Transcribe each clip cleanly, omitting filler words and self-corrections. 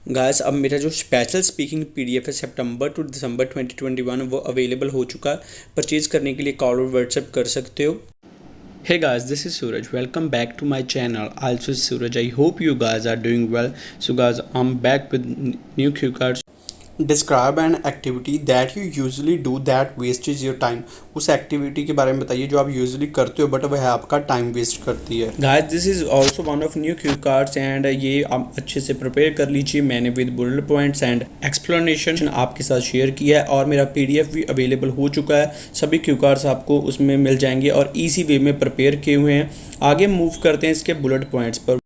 Guys अब मेरा जो स्पेशल स्पीकिंग पीडीएफ है सितंबर टू दिसंबर 2021 वो अवेलेबल हो चुका है। परचेज करने के लिए कॉल और व्हाट्सएप कर सकते हो। Hey guys, this is Suraj. Welcome back to my channel. Also Suraj. I hope you guys are doing well. So guys, I'm back with new cue cards. Describe an activity that you usually do that wastes your time. उस activity के बारे में बताइए जो आप usually करते हो but वह आपका टाइम वेस्ट करती है। Guys this is also one of new cue cards and ये आप अच्छे से प्रिपेयर कर लीजिए। मैंने with bullet points and explanation आपके साथ शेयर किया है और मेरा पीडीएफ भी अवेलेबल हो चुका है। सभी क्यू कार्ड्स आपको उसमें मिल जाएंगे और ईजी वे में प्रिपेयर किए हुए हैं। आगे मूव करते हैं इसके बुलेट पॉइंट्स पर।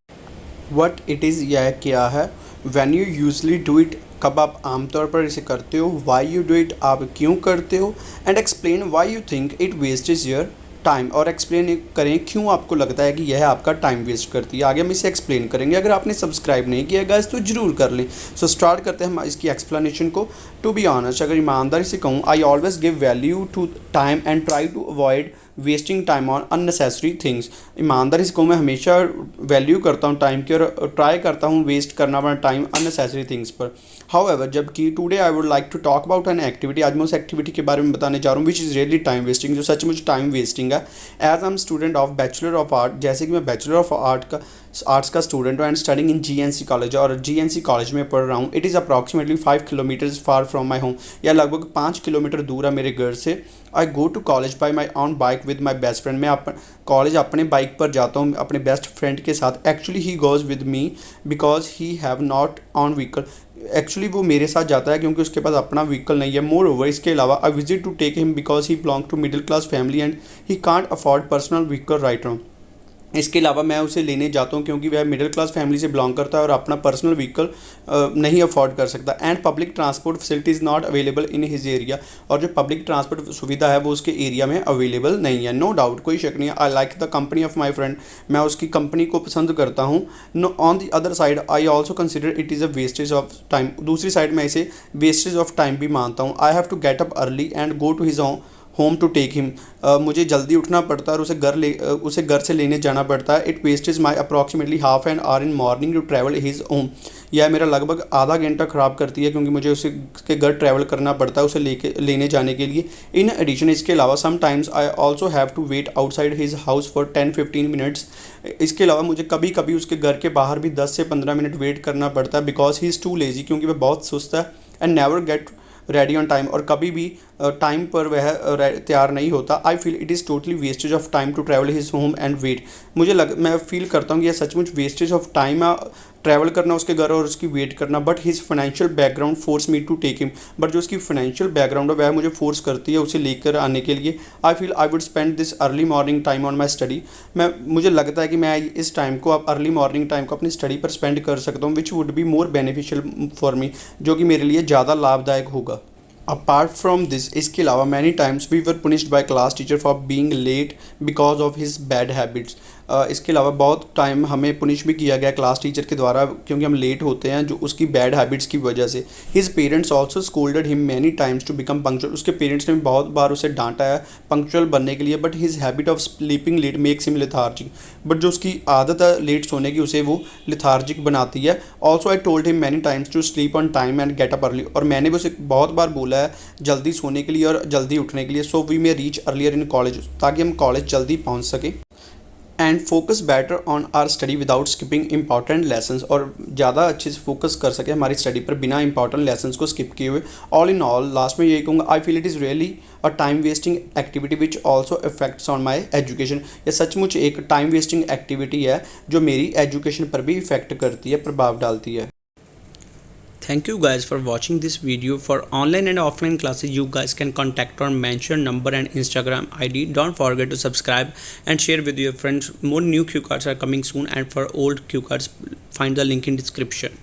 वट इट इज़ यह क्या है, when you usually do it कब आप आमतौर पर इसे करते हो, वाई यू डू इट आप क्यों करते हो, and explain why you think it wastage your time और एक्सप्लेन करें क्यों आपको लगता है कि यह आपका टाइम वेस्ट करती है। आगे हम इसे एक्सप्लेन करेंगे। अगर आपने सब्सक्राइब नहीं किया गाइस तो जरूर कर लें। सो स्टार्ट करते हैं हम इसकी एक्सप्लेनेशन को। टू बी ऑनेस्ट, अगर ईमानदारी से कहूँ, I always give value to time and try to avoid wasting time on unnecessary things. ईमानदारी से कहूँ मैं हमेशा वैल्यू करता हूँ टाइम की और ट्राई करता हूँ वेस्ट करना अपना टाइम अननेसेसरी थिंग्स पर। हाउएवर जबकि today I would like to talk about an activity, आज मैं उस एक्टिविटी के बारे में बताने जा रहा हूँ which is really time wasting, जो सचमुच टाइम वेस्टिंग है। As I am student of bachelor of art, जैसे कि मैं बैचलर ऑफ आर्ट्स का स्टूडेंट हूँ and studying in GNC college और जीएनसी कॉलेज में पढ़ रहा हूँ। It is approximately 5 kilometres far from my home, या लगभग 5 किलोमीटर दूर है मेरे घर से। I go to college by my own bike with my best friend, मैं कॉलेज अपने बाइक पर जाता हूँ अपने बेस्ट फ्रेंड के साथ। Actually he goes with me because he have not on vehicle, actually वो मेरे साथ जाता है क्योंकि उसके पास अपना व्हीकल नहीं है। मोर ओवर इसके अलावा I visit to take him because he belong to middle class family and he can't afford personal vehicle right now. इसके अलावा मैं उसे लेने जाता हूँ क्योंकि वह मिडिल क्लास फैमिली से बिलोंग करता है और अपना पर्सनल व्हीकल नहीं अफोर्ड कर सकता। And public transport facility is not available in his area, और जो पब्लिक ट्रांसपोर्ट सुविधा है वो उसके एरिया में अवेलेबल नहीं है। नो डाउट, कोई शक नहीं है। I like the company of my friend, मैं उसकी कंपनी को पसंद करता हूँ। No on the other side I also consider it is a wastage of time, दूसरी साइड मैं इसे वेस्टेज ऑफ टाइम भी मानता हूँ। I have to get up early and go to his home to take him, मुझे जल्दी उठना पड़ता है और उसे घर से लेने जाना पड़ता है। It wastage my approximately half an hour in morning to travel his home, यह मेरा लगभग आधा घंटा ख़राब करती है क्योंकि मुझे उसके घर ट्रैवल करना पड़ता है उसे लेने जाने के लिए। इन एडिशन इसके अलावा sometimes I also have to wait outside his house for 10-15 minutes, इसके अलावा मुझे कभी कभी उसके घर के बाहर भी 10 से 15 मिनट वेट करना पड़ता है because he is too lazy, क्योंकि वह बहुत सुस्त है। And never get ready on time, और कभी भी टाइम पर वह तैयार नहीं होता। I feel it is totally wastage of time to travel his home and wait, मैं फील करता हूँ कि यह सचमुच वेस्टेज ऑफ टाइम है ट्रैवल करना उसके घर और उसकी वेट करना। But his financial background force me to take him, but जो उसकी फाइनेंशियल बैकग्राउंड है वह मुझे फोर्स करती है उसे लेकर आने के लिए। I feel I would spend this early morning time on my study, मुझे लगता है कि मैं इस टाइम को अर्ली मॉर्निंग टाइम को अपनी स्टडी पर स्पेंड कर सकता हूँ which would be more beneficial for me, जो कि मेरे लिए ज़्यादा लाभदायक होगा। अपार्ट फ्रॉम दिस, इसके अलावा many times we were punished by class teacher for being late because of his bad habits, इसके अलावा बहुत टाइम हमें पुनिश भी किया गया क्लास टीचर के द्वारा क्योंकि हम लेट होते हैं जो उसकी बैड हैबिट्स की वजह से। His parents also scolded him many times to become punctual, उसके पेरेंट्स ने बहुत बार उसे डांटा है पंक्चुअल बनने के लिए। But his habit of sleeping late makes him lethargic, but जो उसकी आदत है लेट सोने की उसे वो लेथार्जिक बनाती है। Also I told him many times to sleep on time and get up early, और मैंने भी उसे बहुत बार बोला है जल्दी सोने के लिए और जल्दी उठने के लिए। So we may reach earlier in college, ताकि हम कॉलेज जल्दी पहुंच सकें। And focus better on our study without skipping important lessons, और ज़्यादा अच्छे से फोकस कर सके हमारी स्टडी पर बिना इंपॉर्टेंट लेसन्स को स्किप किए हुए। ऑल इन ऑल लास्ट में यही कहूँगा, आई feel it is really a time wasting activity which also effects on my education, यह सचमुच एक टाइम वेस्टिंग एक्टिविटी है जो मेरी एजुकेशन पर भी इफेक्ट करती है, प्रभाव डालती है। Thank you guys for watching this video. For online and offline classes you guys can contact or mention number and Instagram ID. Don't forget to subscribe and share with your friends. More new cue cards are coming soon, and for old cue cards find the link in description.